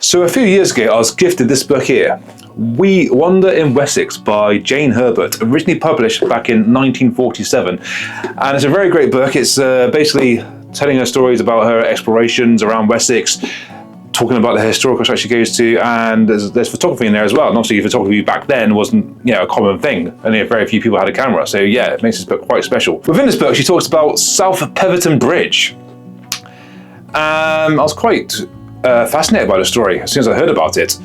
So a few years ago, I was gifted this book here, We Wander in Wessex by Jane Herbert, originally published back in 1947. And it's a very great book. It's basically telling her stories about her explorations around Wessex, talking about the historical sites she goes to, and there's photography in there as well. And obviously photography back then wasn't, a common thing. Only very few people had a camera. So yeah, it makes this book quite special. Within this book, she talks about South Petherton Bridge. I was quite fascinated by the story as soon as I heard about it.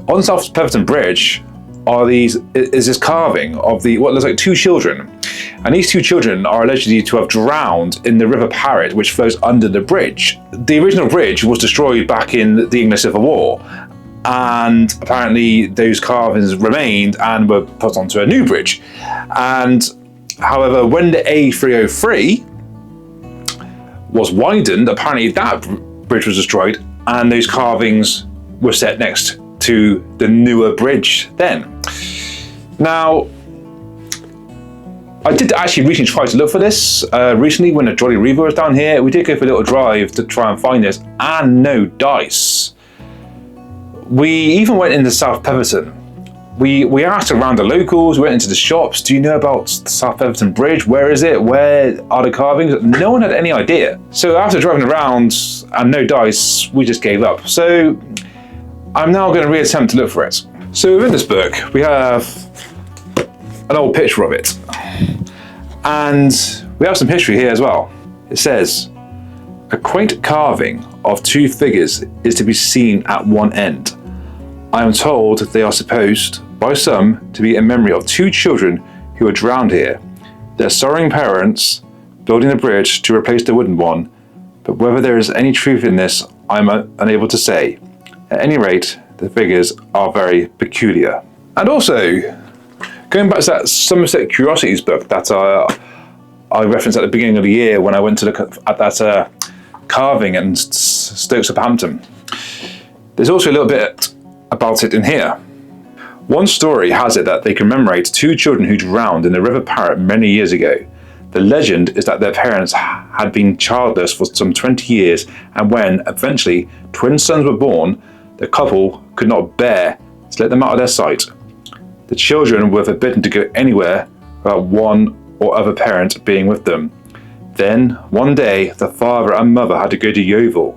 On South Petherton Bridge is this carving of what looks like two children. And these two children are allegedly to have drowned in the River Parrett, which flows under the bridge. The original bridge was destroyed back in the English Civil War. And apparently those carvings remained and were put onto a new bridge. And however, when the A303 was widened, apparently that bridge was destroyed and those carvings were set next to the newer bridge then. Now, I did actually recently try to look for this. Recently, when the Jolly Reaver was down here, we did go for a little drive to try and find this, and no dice. We even went into South Petherton. We asked around the locals, we went into the shops, do you know about South Petherton Bridge? Where is it? Where are the carvings? No one had any idea. So after driving around and no dice, we just gave up. So I'm now going to reattempt to look for it. So within this book, we have an old picture of it. And we have some history here as well. It says, a quaint carving of two figures is to be seen at one end. I am told they are supposed, by some, to be in memory of two children who were drowned here, their sorrowing parents building a bridge to replace the wooden one, but whether there is any truth in this, I am unable to say. At any rate, the figures are very peculiar. And also, going back to that Somerset Curiosities book that I referenced at the beginning of the year when I went to look at that carving in Stoke Southampton, there's also a little bit about it in here. One story has it that they commemorate two children who drowned in the River Parrett many years ago. The legend is that their parents had been childless for some 20 years, and when eventually twin sons were born, the couple could not bear to let them out of their sight. The children were forbidden to go anywhere without one or other parent being with them. Then, one day, the father and mother had to go to Yeovil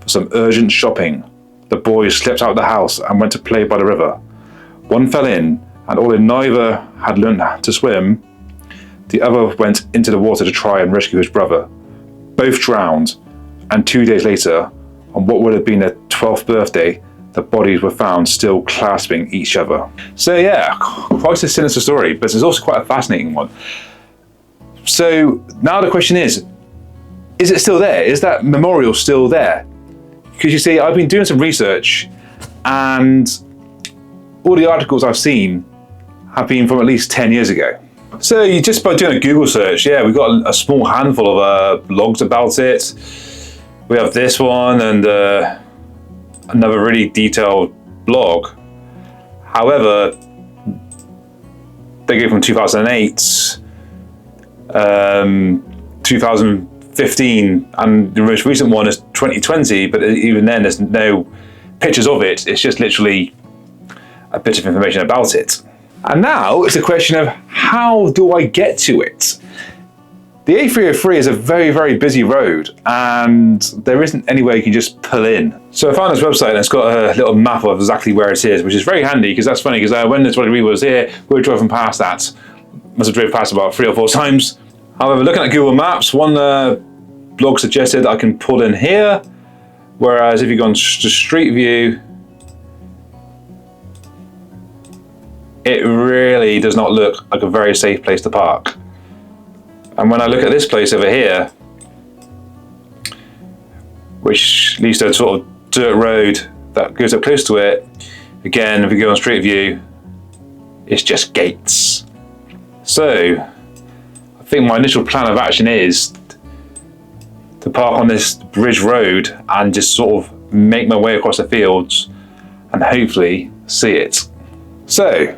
for some urgent shopping. The boys slipped out of the house and went to play by the river. One fell in, and although neither had learned to swim, the other went into the water to try and rescue his brother. Both drowned, and 2 days later, on what would have been their 12th birthday, the bodies were found still clasping each other. So yeah, quite a sinister story, but it's also quite a fascinating one. So now the question is it still there? Is that memorial still there? Because you see, I've been doing some research and all the articles I've seen have been from at least 10 years ago. So you just by doing a Google search, yeah, we've got a small handful of blogs about it. We have this one and another really detailed blog. However, they go from 2008, 2015, and the most recent one is 2020, but even then there's no pictures of it. It's just literally a bit of information about it. And now it's a question of how do I get to it? The A303 is a very, very busy road and there isn't anywhere you can just pull in. So I found this website and it's got a little map of exactly where it is, which is very handy because that's funny because when the Jolly Reaver was here, we were driving past that. Must have drove past about 3 or 4 times. However, looking at Google Maps, one blog suggested I can pull in here, whereas if you go on to Street View, it really does not look like a very safe place to park. And when I look at this place over here, which leads to a sort of dirt road that goes up close to it, again, if you go on Street View, it's just gates. So, I think my initial plan of action is to park on this bridge road and just sort of make my way across the fields and hopefully see it. So,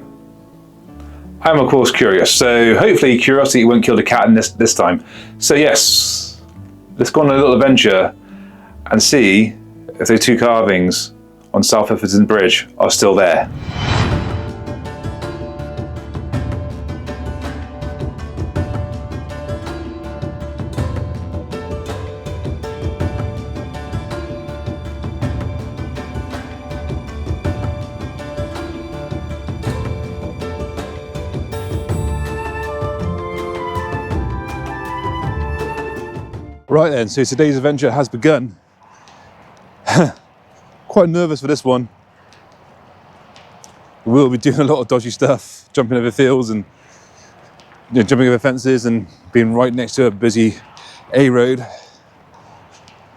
I'm of course curious, so hopefully curiosity won't kill the cat in this time. So yes, let's go on a little adventure and see if those two carvings on South Effordton Bridge are still there. Right then, so today's adventure has begun. Quite nervous for this one. We'll be doing a lot of dodgy stuff, jumping over fields and jumping over fences and being right next to a busy A road.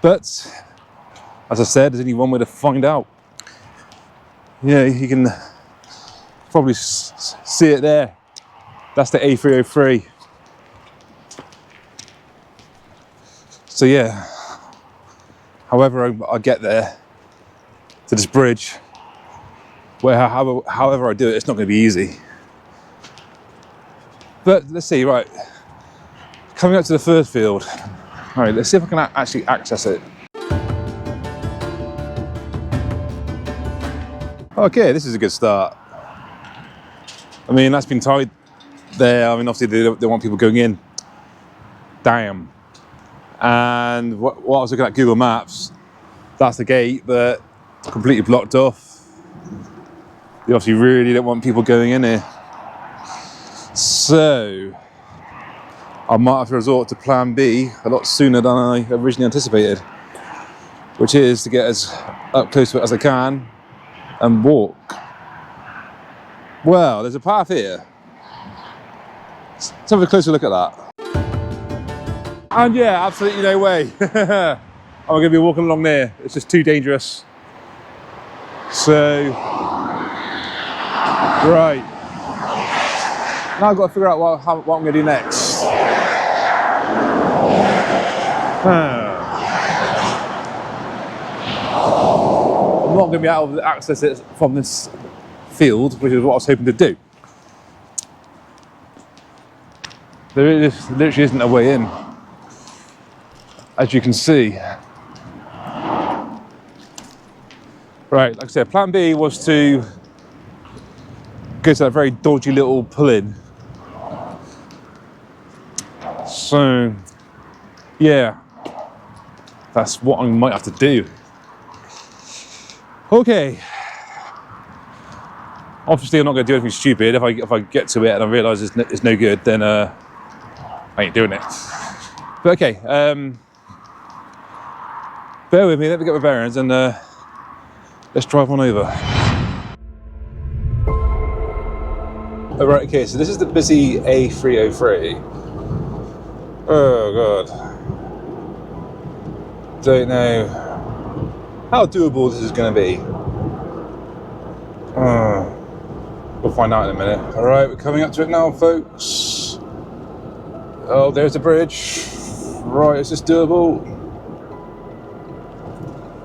But, as I said, there's only one way to find out. Yeah, you can probably see it there. That's the A303. So yeah, however I get there to this bridge, however I do it, it's not going to be easy. But let's see, right, coming up to the first field. All right, let's see if I can actually access it. Okay, this is a good start. I mean, that's been tied there. I mean, obviously they want people going in. Damn. And what I was looking at Google Maps, that's the gate, but completely blocked off. They obviously really don't want people going in here. So I might have to resort to plan B a lot sooner than I originally anticipated, which is to get as up close to it as I can and walk. Well, there's a path here. Let's have a closer look at that. And yeah, absolutely no way. I'm going to be walking along there. It's just too dangerous. So, right. Now I've got to figure out what I'm going to do next. I'm not going to be able to access it from this field, which is what I was hoping to do. There literally isn't a way in, as you can see. Right, like I said, plan B was to go to that very dodgy little pull-in. So, yeah, that's what I might have to do. Okay. Obviously, I'm not going to do anything stupid. If I get to it and I realise it's no good, then I ain't doing it. But okay, bear with me. Let me get my bearings and let's drive on over. Oh, right, okay, so this is the busy A303. Oh God. Don't know how doable this is going to be. We'll find out in a minute. All right, we're coming up to it now, folks. Oh, there's the bridge. Right, is this doable?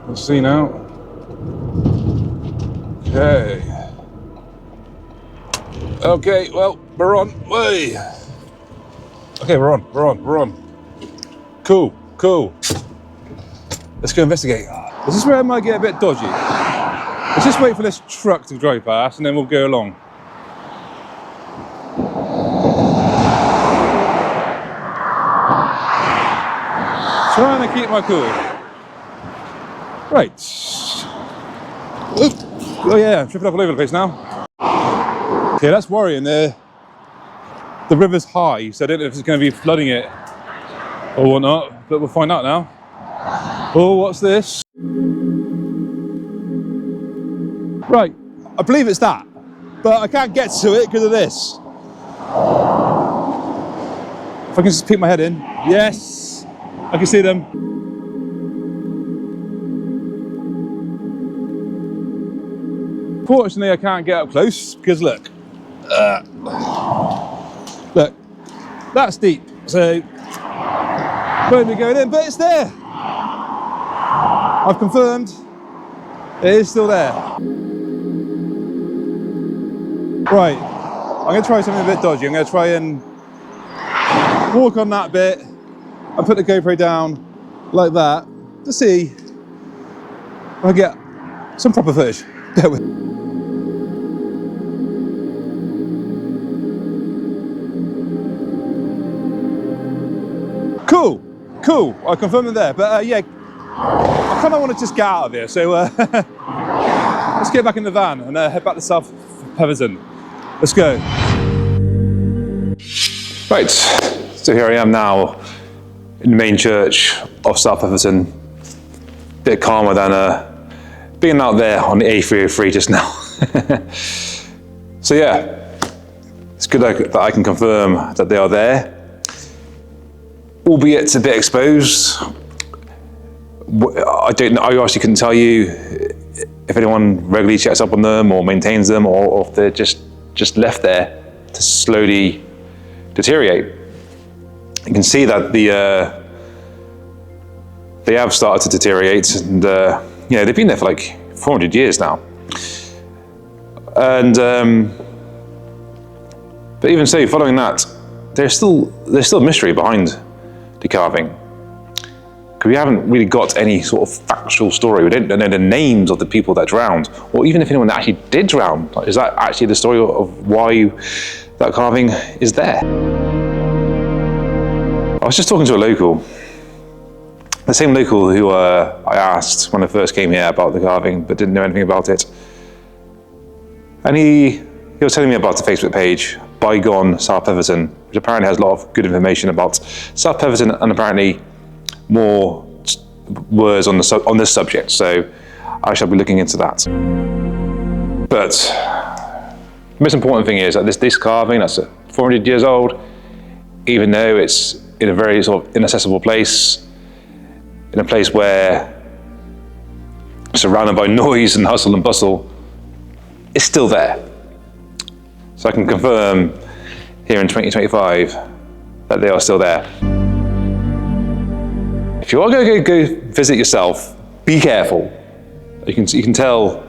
We'll see now. Okay. Okay, well, we're on. Way. Okay, we're on. Cool. Let's go investigate. This is where it might get a bit dodgy. Let's just wait for this truck to drive past and then we'll go along. Trying to keep my cool. Right. Oh yeah, I'm tripping up all over the place now. Okay, that's worrying. The river's high, so I don't know if it's going to be flooding it or whatnot, but we'll find out now. Oh, what's this? Right, I believe it's that, but I can't get to it because of this. If I can just peek my head in. Yes, I can see them. Fortunately, I can't get up close because look, look, that's deep, so won't be going in, but it's there. I've confirmed it is still there. Right, I'm going to try something a bit dodgy. I'm going to try and walk on that bit and put the GoPro down like that to see if I get some proper footage. Bear with. Cool, cool. I confirmed it there, but yeah, I kind of want to just get out of here. So let's get back in the van and head back to South Petherton. Let's go. Right, so here I am now in the main church of South Petherton. Bit calmer than being out there on the A303 just now. So yeah, it's good that I can confirm that they are there, albeit a bit exposed. I don't know, I actually couldn't tell you if anyone regularly checks up on them or maintains them, or if they're just left there to slowly deteriorate. You can see that they have started to deteriorate, and you know, they've been there for like 400 years now. And but even so, following that, there's still a mystery behind the carving. Because we haven't really got any sort of factual story. We don't know the names of the people that drowned, or even if anyone actually did drown. Like, is that actually the story of why that carving is there? I was just talking to a local, the same local who I asked when I first came here about the carving, but didn't know anything about it. And he was telling me about the Facebook page, Bygone South Petherton, which apparently has a lot of good information about South Petherton, and apparently more words on this subject. So I shall be looking into that. But the most important thing is that this carving, that's 400 years old, even though it's in a very sort of inaccessible place, in a place where surrounded by noise and hustle and bustle, it's still there. So I can confirm here in 2025 that they are still there. If you are going to go visit yourself, be careful. You can tell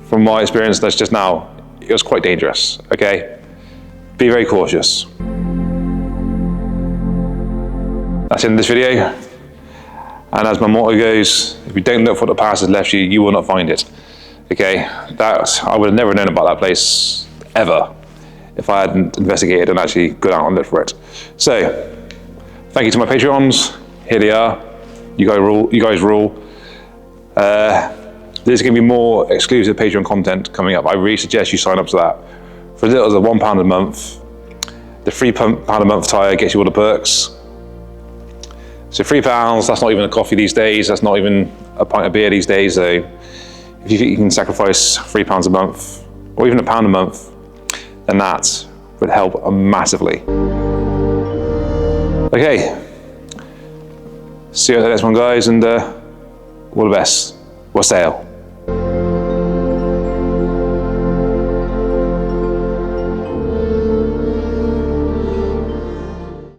from my experience that's just now, it was quite dangerous, okay? Be very cautious. That's the end of this video. And as my motto goes, if you don't look for what the past has left you, you will not find it. Okay, I would have never known about that place ever if I hadn't investigated and actually gone out and looked for it. So, thank you to my Patreons. Here they are. You guys rule. There's going to be more exclusive Patreon content coming up. I really suggest you sign up to that. For as little as £1 a month, the £3 a month tier gets you all the perks. So £3, that's not even a coffee these days. That's not even a pint of beer these days. So if you think you can sacrifice £3 a month, or even £1 a month, then that would help massively. Okay. See you at the next one, guys, and all the best. Wassail.